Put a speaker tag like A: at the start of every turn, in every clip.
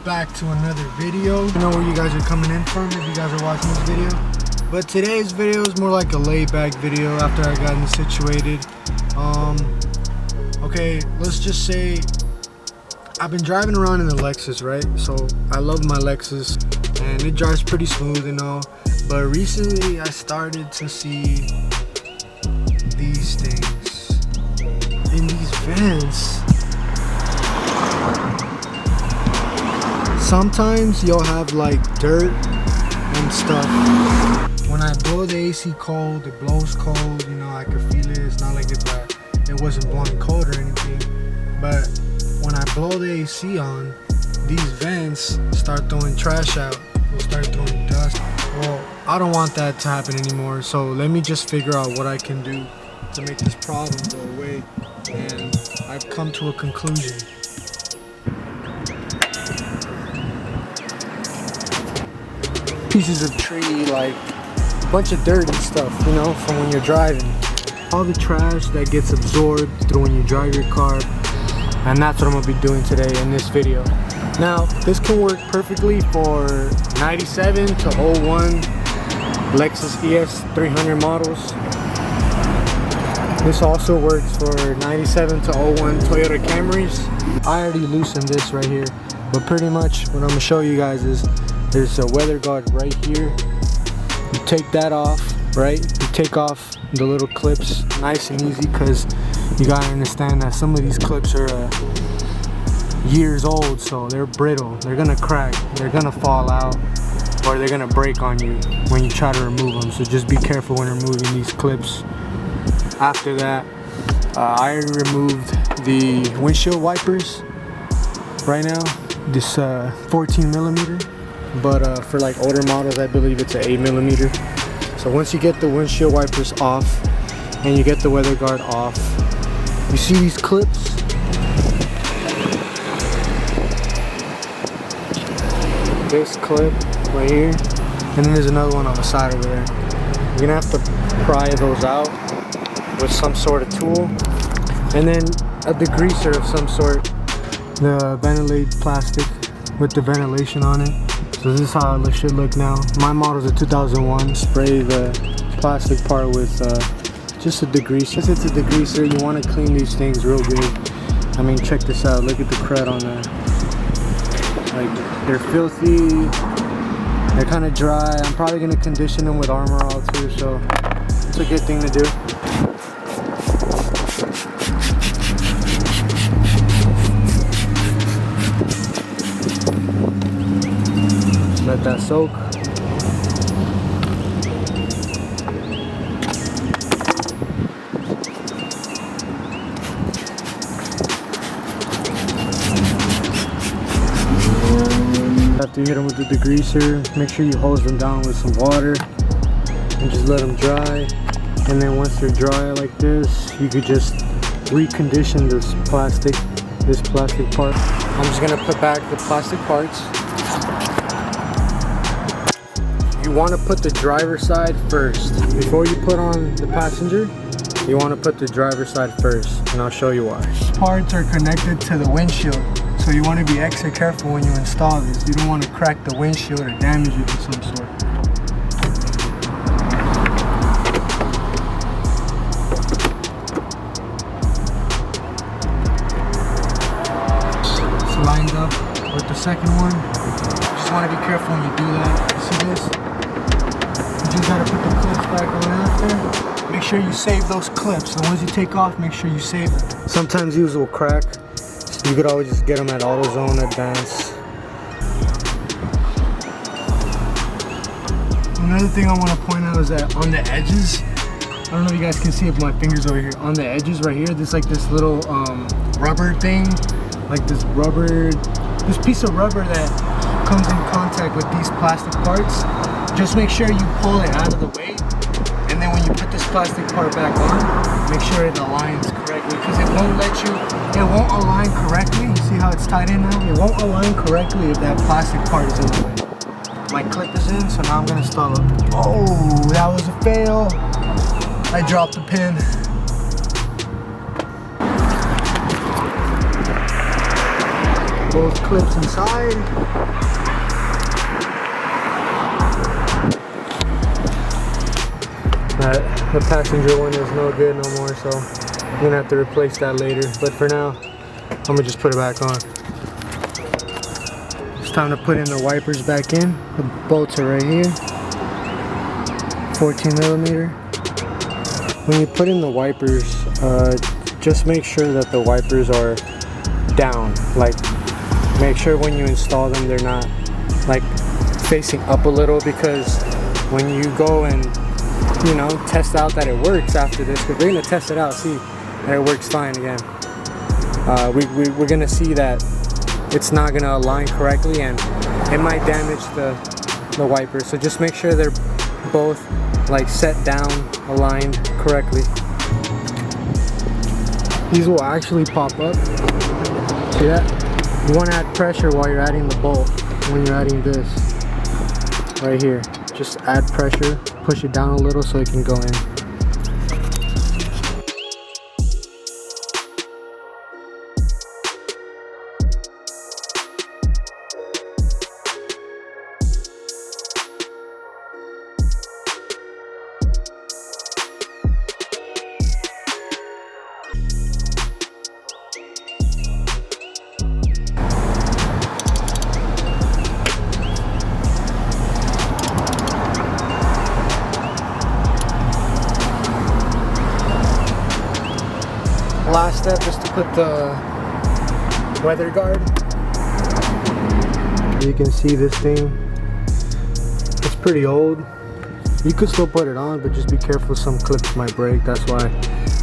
A: back to another video. I know where you guys are coming in from if you guys are watching this video, but today's video is more like a laid-back video after I got situated. Okay, let's just say I've been driving around in the Lexus, right? So I love my Lexus and it drives pretty smooth and all, but recently I started to see these things in these vents. Sometimes you'll have like dirt and stuff. When I blow the AC cold, it blows cold, you know, I can feel it. It's not like it wasn't blowing cold or anything, but when I blow the AC on, these vents start throwing trash out. They'll start throwing dust. Well, I don't want that to happen anymore, so let me just figure out what I can do to make this problem go away, and I've come to a conclusion. Pieces of tree, like a bunch of dirt and stuff, you know, from when you're driving. All the trash that gets absorbed through when you drive your car, and that's what I'm gonna be doing today in this video. Now, this can work perfectly for 97 to 01 Lexus ES 300 models. This also works for 97 to 01 Toyota Camrys. I already loosened this right here, but pretty much what I'm gonna show you guys is there's a weather guard right here. You take that off, right? You take off the little clips nice and easy, because you gotta understand that some of these clips are years old, so they're brittle, they're gonna crack, they're gonna fall out, or they're gonna break on you when you try to remove them. So just be careful when removing these clips. After that, I already removed the windshield wipers right now, this 14 millimeter, but for like older models I believe it's an 8 millimeter. So once you get the windshield wipers off and you get the weather guard off, you see these clips? This clip right here, and then there's another one on the side over there. You're gonna have to pry those out with some sort of tool, and then a degreaser of some sort, the ventilated plastic with the ventilation on it. So this is how it should look now. My model's a 2001. Spray the plastic part with just a degreaser. Since it's a degreaser, you want to clean these things real good. I mean, check this out. Look at the crud on there. Like, they're filthy. They're kind of dry. I'm probably gonna condition them with Armor All too, so it's a good thing to do. Let that soak. After you hit them with the degreaser, make sure you hose them down with some water and just let them dry. And then once they're dry like this, you could just recondition this plastic part. I'm just gonna put back the plastic parts. You want to put the driver's side first. Before you put on the passenger, you want to put the driver's side first, and I'll show you why. Parts are connected to the windshield, so you want to be extra careful when you install this. You don't want to crack the windshield or damage it of some sort. It's lined up with the second one. You just want to be careful when you do that. You see this? You just gotta put the clips back on after. Make sure you save those clips. The ones you take off, make sure you save them. Sometimes these will crack. You could always just get them at AutoZone, Advance. Another thing I want to point out is that on the edges, I don't know if you guys can see it with my fingers over here. On the edges right here, there's like this little rubber thing, like this piece of rubber that comes in contact with these plastic parts. Just make sure you pull it out of the way, and then when you put this plastic part back on, make sure it aligns correctly, because it won't align correctly. You see how it's tied in now? It won't align correctly if that plastic part is in the way. My clip is in, so now I'm gonna install it. Oh, that was a fail. I dropped the pin. both clips inside. The passenger one is no good no more, so I'm gonna have to replace that later. But for now, I'm gonna just put it back on. It's time to put in the wipers back in. The bolts are right here. 14 millimeter. When you put in the wipers, just make sure that the wipers are down. Like, make sure when you install them, they're not like facing up a little, because when you go and, you know, test out that it works after this, because we're gonna test it out, see that it works fine again. We're gonna see that it's not gonna align correctly, and it might damage the wipers. So just make sure they're both like set down, aligned correctly. These will actually pop up. See that? You want to add pressure while you're adding the bolt. When you're adding this right here, just add pressure, push it down a little so it can go in. Last step is to put the weather guard. You can see this thing, it's pretty old. You could still put it on, but just be careful, some clips might break. That's why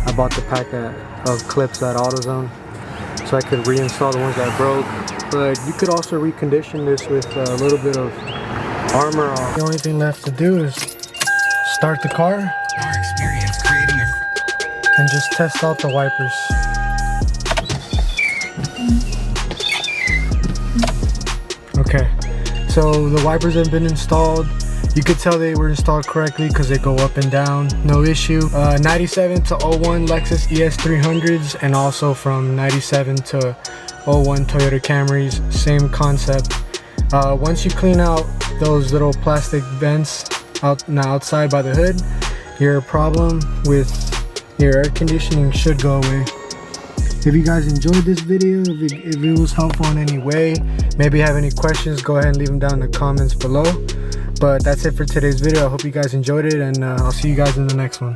A: I bought the pack of clips at AutoZone, so I could reinstall the ones that broke. But you could also recondition this with a little bit of armor on. The only thing left to do is start the car.
B: Our experience creating
A: and just test out the wipers. Okay, so the wipers have been installed. You could tell they were installed correctly because they go up and down, no issue. 97 to 01 Lexus ES300s, and also from 97 to 01 Toyota Camrys, same concept. Once you clean out those little plastic vents outside by the hood, your problem with your air conditioning should go away. If you guys enjoyed this video, if it was helpful in any way, maybe have any questions, go ahead and leave them down in the comments below. But that's it for today's video. I hope you guys enjoyed it, and I'll see you guys in the next one.